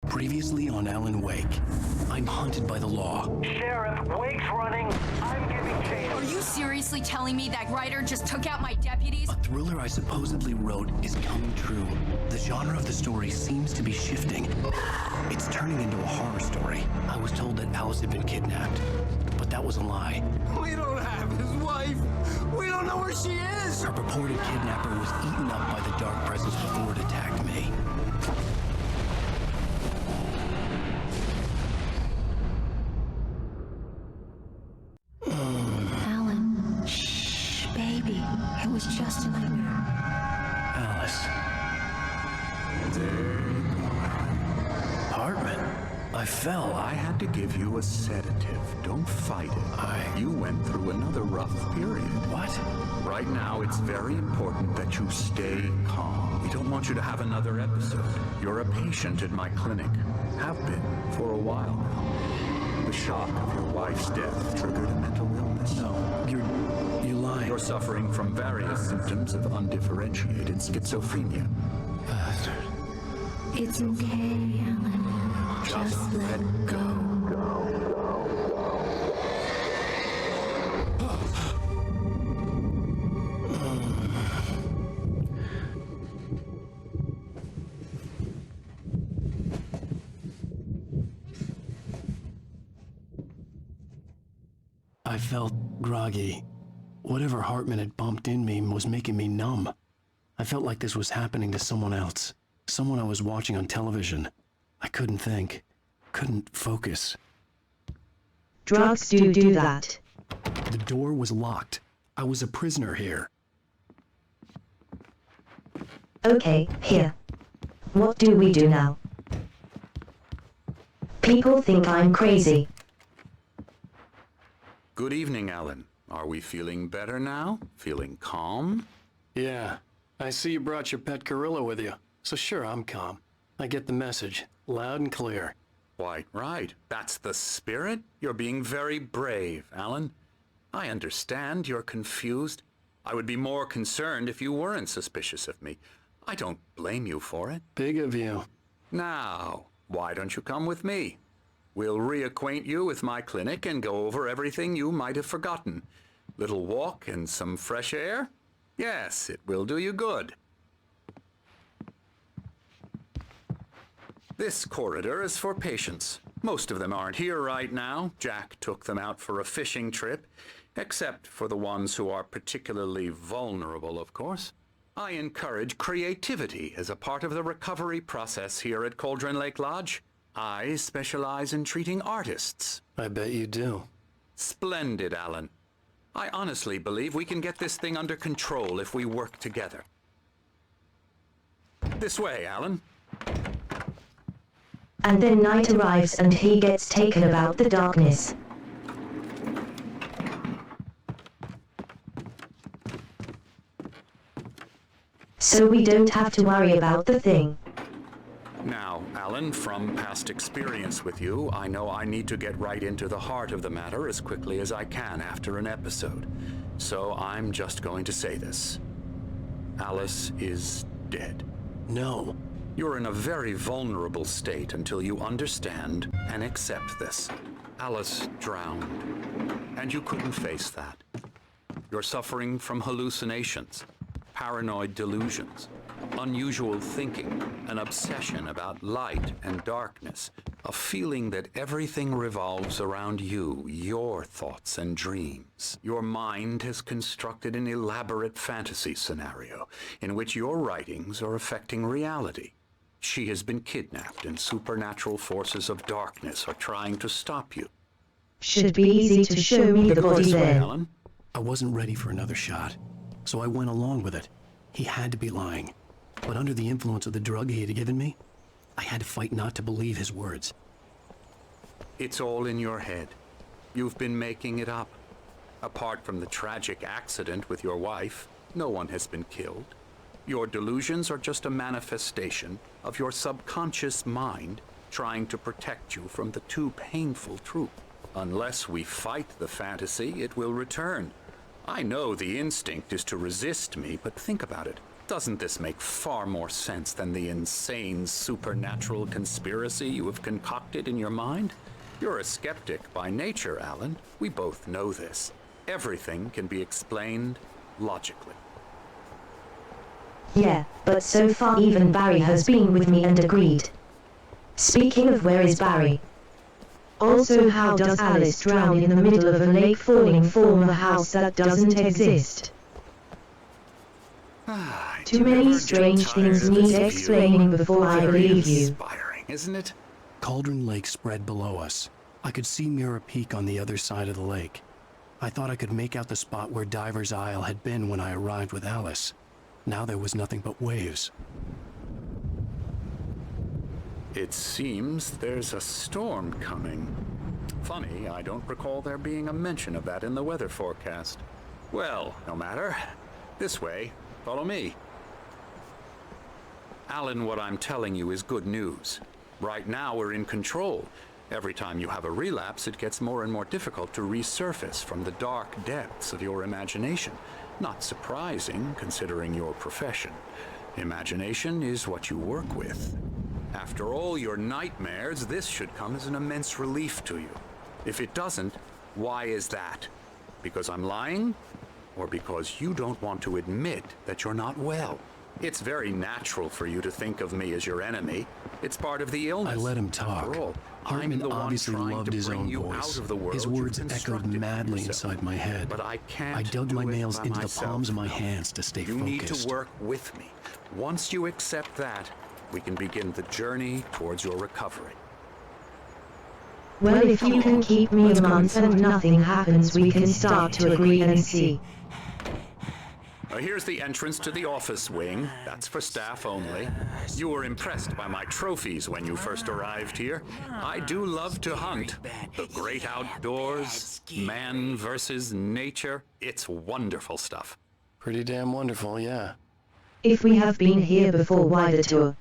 Previously on Alan Wake, I'm hunted by the law. Sheriff, Wake's running. I'm giving chase. Are you seriously telling me that writer just took out my deputies? A thriller I supposedly wrote is coming true. The genre of the story seems to be shifting. It's turning into a horror story. I was told that Alice had been kidnapped, but that was a lie. We don't have his wife. We don't know where she is. Her purported kidnapper was eaten up by the dark presence before it attacked me. Alan, shh, baby. It was just a nightmare. Alice. Hartman, I fell. I had to give you a sedative. Don't fight it. You went through another rough period. What? Right now, it's very important that you stay calm. We don't want you to have another episode. You're a patient at my clinic. Have been for a while now. The shock of your wife's death triggered a mental illness. No, you lied. You're suffering from various symptoms of undifferentiated schizophrenia. Bastard. It's okay, Alan. Just let go. I felt groggy. Whatever Hartman had bumped in me was making me numb. I felt like this was happening to someone else. Someone I was watching on television. I couldn't think. Couldn't focus. Drugs do that. The door was locked. I was a prisoner here. Okay, here. What do we do now? People think I'm crazy. Good evening, Alan. Are we feeling better now? Feeling calm? Yeah. I see you brought your pet gorilla with you. So sure, I'm calm. I get the message. Loud and clear. Quite right. That's the spirit. You're being very brave, Alan. I understand you're confused. I would be more concerned if you weren't suspicious of me. I don't blame you for it. Big of you. Now, why don't you come with me? We'll reacquaint you with my clinic and go over everything you might have forgotten. Little walk and some fresh air? Yes, it will do you good. This corridor is for patients. Most of them aren't here right now. Jack took them out for a fishing trip, except for the ones who are particularly vulnerable, of course. I encourage creativity as a part of the recovery process here at Cauldron Lake Lodge. I specialize in treating artists. I bet you do. Splendid, Alan. I honestly believe we can get this thing under control if we work together. This way, Alan. And then night arrives and he gets taken about the darkness. So we don't have to worry about the thing. Now, Alan, from past experience with you, I know I need to get right into the heart of the matter as quickly as I can after an episode. So I'm just going to say this. Alice is dead. No. You're in a very vulnerable state until you understand and accept this. Alice drowned, and you couldn't face that. You're suffering from hallucinations, paranoid delusions, unusual thinking, an obsession about light and darkness, a feeling that everything revolves around you, your thoughts and dreams. Your mind has constructed an elaborate fantasy scenario in which your writings are affecting reality. She has been kidnapped and supernatural forces of darkness are trying to stop you. Should be easy to show me the body This way, then. Alan. I wasn't ready for another shot, so I went along with it. He had to be lying. But under the influence of the drug he had given me, I had to fight not to believe his words. It's all in your head. You've been making it up. Apart from the tragic accident with your wife, no one has been killed. Your delusions are just a manifestation of your subconscious mind trying to protect you from the too painful truth. Unless we fight the fantasy, it will return. I know the instinct is to resist me, but think about it. Doesn't this make far more sense than the insane supernatural conspiracy you have concocted in your mind? You're a skeptic by nature, Alan. We both know this. Everything can be explained logically. Yeah, but so far even Barry has been with me and agreed. Speaking of, where is Barry? Also, how does Alice drown in the middle of a lake falling from a house that doesn't exist? Too many strange things need explaining before I believe you. Inspiring, isn't it? Cauldron Lake spread below us. I could see Mirror Peak on the other side of the lake. I thought I could make out the spot where Diver's Isle had been when I arrived with Alice. Now there was nothing but waves. It seems there's a storm coming. Funny, I don't recall there being a mention of that in the weather forecast. Well, no matter. This way. Follow me. Alan, what I'm telling you is good news. Right now we're in control. Every time you have a relapse, it gets more and more difficult to resurface from the dark depths of your imagination. Not surprising, considering your profession. Imagination is what you work with. After all your nightmares, this should come as an immense relief to you. If it doesn't, why is that? Because I'm lying? Or because you don't want to admit that you're not well? It's very natural for you to think of me as your enemy. It's part of the illness. I let him talk. After all, I'm Hartman the one obviously trying loved to his bring own you voice. out of the world His you've words echoed constructed for madly yourself. inside my head. But I can't I dug my do it nails by into the myself. palms of my hands to stay You focused. need to work with me. Once you accept that, we can begin the journey towards your recovery. Well, if you can keep me a month and nothing happens, we can start to agree and see. Here's the entrance to the office wing. That's for staff only. You were impressed by my trophies when you first arrived here. I do love to hunt. The great outdoors, man versus nature. It's wonderful stuff. Pretty damn wonderful, yeah. If we have been here before, why the tour?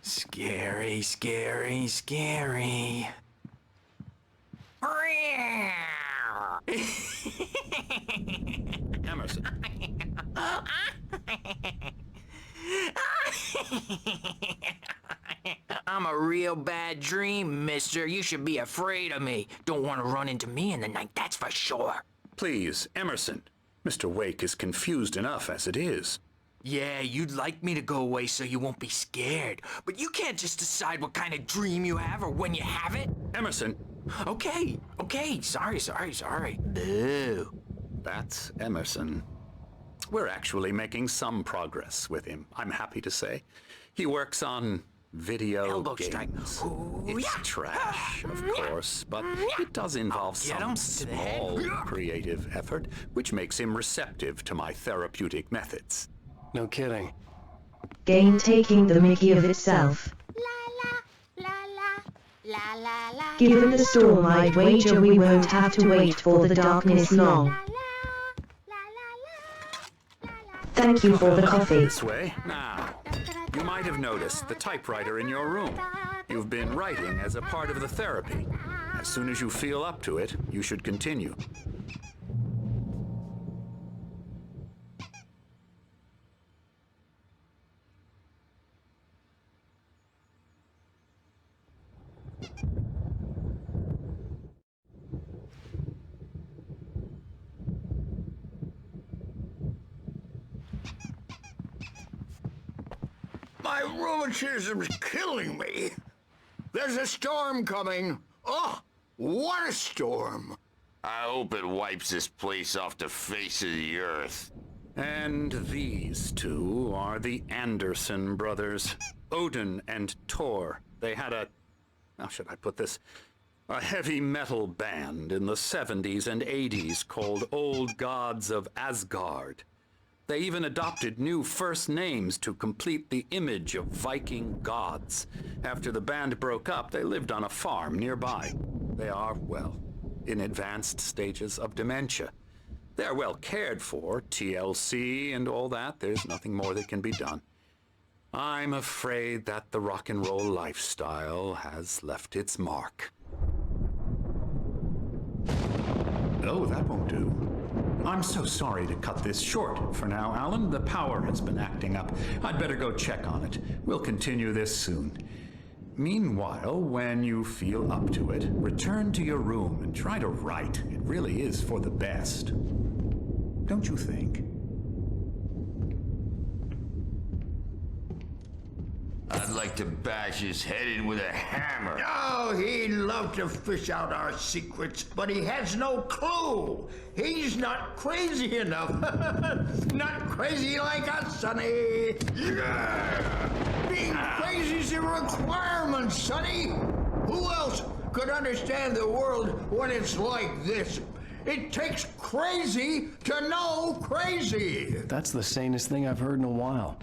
Scary, scary, scary. Emerson. I'm a real bad dream, mister. You should be afraid of me. Don't want to run into me in the night, that's for sure. Please, Emerson. Mr. Wake is confused enough as it is. Yeah, you'd like me to go away so you won't be scared. But you can't just decide what kind of dream you have or when you have it. Emerson. Okay, sorry. Boo. That's Emerson. We're actually making some progress with him, I'm happy to say. He works on video Elbow strike. games. Ooh, It's yeah. trash, of course, but it does involve Get some 'em to the head. small creative effort, which makes him receptive to my therapeutic methods. No kidding. Game taking the mickey of itself. Given the storm, I'd wager we won't have to wait for the darkness long. Thank you for the coffee. This way. Now, you might have noticed the typewriter in your room. You've been writing as a part of the therapy. As soon as you feel up to it, you should continue. My rheumatism's killing me. There's a storm coming. Oh, what a storm. I hope it wipes this place off the face of the earth. And these two are the Anderson brothers, Odin and Thor. They had how should I put this? A heavy metal band in the 70s and 80s called Old Gods of Asgard. They even adopted new first names to complete the image of Viking gods. After the band broke up, they lived on a farm nearby. They are, well, in advanced stages of dementia. They're well cared for, TLC and all that. There's nothing more that can be done. I'm afraid that the rock and roll lifestyle has left its mark. No, that won't do. I'm so sorry to cut this short for now, Alan. The power has been acting up. I'd better go check on it. We'll continue this soon. Meanwhile, when you feel up to it, return to your room and try to write. It really is for the best. Don't you think? I'd like to bash his head in with a hammer. Oh, he'd love to fish out our secrets, but he has no clue. He's not crazy enough. Not crazy like us, Sonny. Yeah! Being crazy's a requirement, Sonny. Who else could understand the world when it's like this? It takes crazy to know crazy. That's the sanest thing I've heard in a while.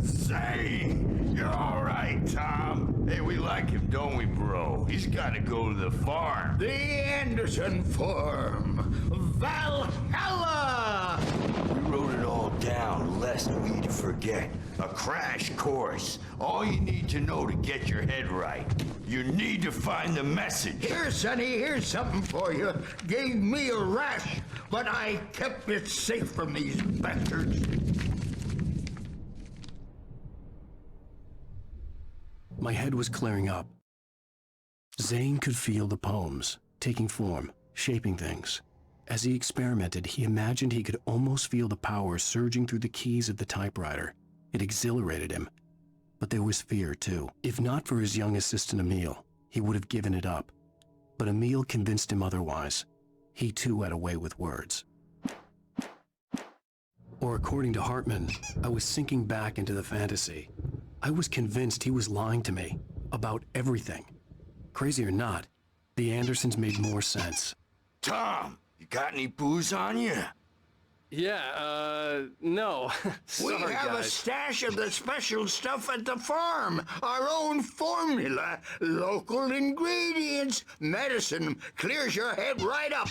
Say, you're all right, Tom. Hey, we like him, don't we, bro? He's got to go to the farm. The Anderson farm. Valhalla! We wrote it all down, lest we forget. A crash course. All you need to know to get your head right. You need to find the message. Here, Sonny, here's something for you. Gave me a rash, but I kept it safe from these bastards. My head was clearing up. Zane could feel the poems, taking form, shaping things. As he experimented, he imagined he could almost feel the power surging through the keys of the typewriter. It exhilarated him. But there was fear, too. If not for his young assistant Emil, he would have given it up. But Emil convinced him otherwise. He, too, had a way with words. Or according to Hartman, I was sinking back into the fantasy. I was convinced he was lying to me about everything. Crazy or not, the Andersons made more sense. Tom, you got any booze on you? Yeah, no. We have a stash of the special stuff at the farm. Our own formula. Local ingredients. Medicine clears your head right up.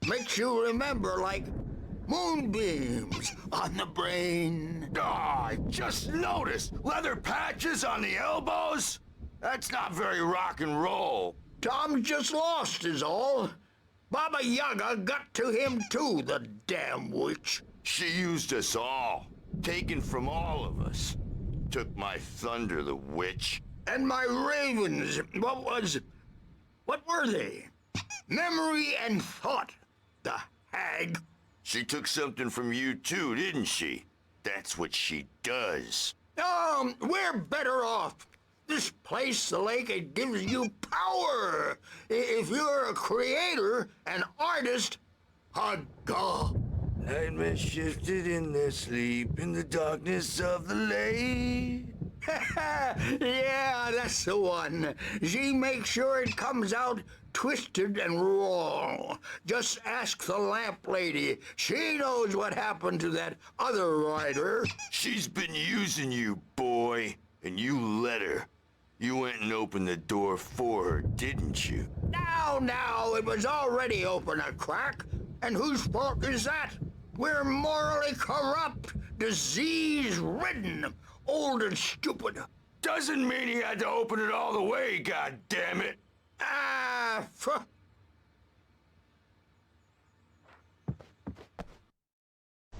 Makes you remember like moonbeams on the brain. Oh, I just noticed. Leather patches on the elbows? That's not very rock and roll. Tom just lost is all. Baba Yaga got to him too, the damn witch. She used us all. Taken from all of us. Took my thunder, the witch. And my ravens. What were they? Memory and thought. The hag. She took something from you too, didn't she? That's what she does. We're better off. This place, the lake, it gives you power. If you're a creator, an artist, a god. Nightmen shifted in their sleep in the darkness of the lake. Yeah, that's the one. She makes sure it comes out twisted and raw. Just ask the lamp lady. She knows what happened to that other rider. She's been using you, boy, and you let her. You went and opened the door for her, didn't you? Now, it was already open a crack. And whose fault is that? We're morally corrupt, disease-ridden, old and stupid. Doesn't mean he had to open it all the way, goddammit.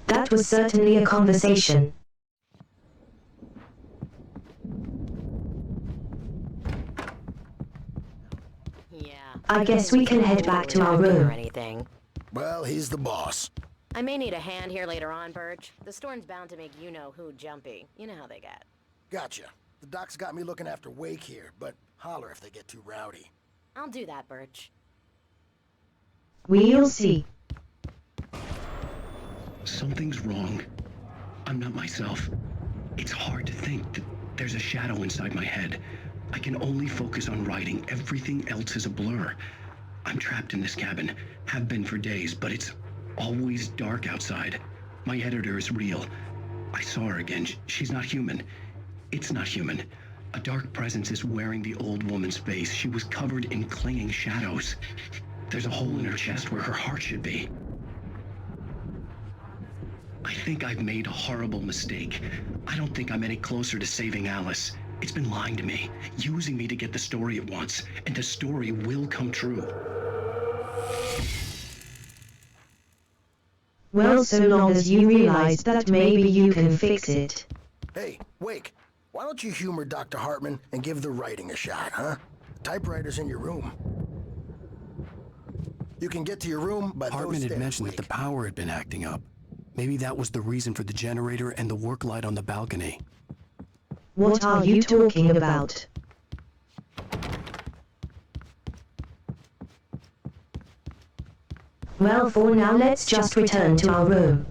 That was certainly a conversation. Yeah. I guess we can head back to our Or room. anything. Well, he's the boss. I may need a hand here later on, Birch. The storm's bound to make you-know-who jumpy. You know how they get. Gotcha. The doc's got me looking after Wake here, but holler if they get too rowdy. I'll do that, Birch. We'll see. Something's wrong. I'm not myself. It's hard to think that there's a shadow inside my head. I can only focus on writing. Everything else is a blur. I'm trapped in this cabin. Have been for days, but it's always dark outside. My editor is real. I saw her again. She's not human. It's not human. A dark presence is wearing the old woman's face. She was covered in clinging shadows. There's a hole in her chest where her heart should be. I think I've made a horrible mistake. I don't think I'm any closer to saving Alice. It's been lying to me, using me to get the story it wants, and the story will come true. Well, so long as you realize that maybe you can fix it. Hey, Wake, why don't you humor Dr. Hartman and give the writing a shot, huh? The typewriter's in your room. You can get to your room by Hartman those had stairs, mentioned Wake. that the power had been acting up. Maybe that was the reason for the generator and the work light on the balcony. What are you talking about? Well, for now let's just return to our room.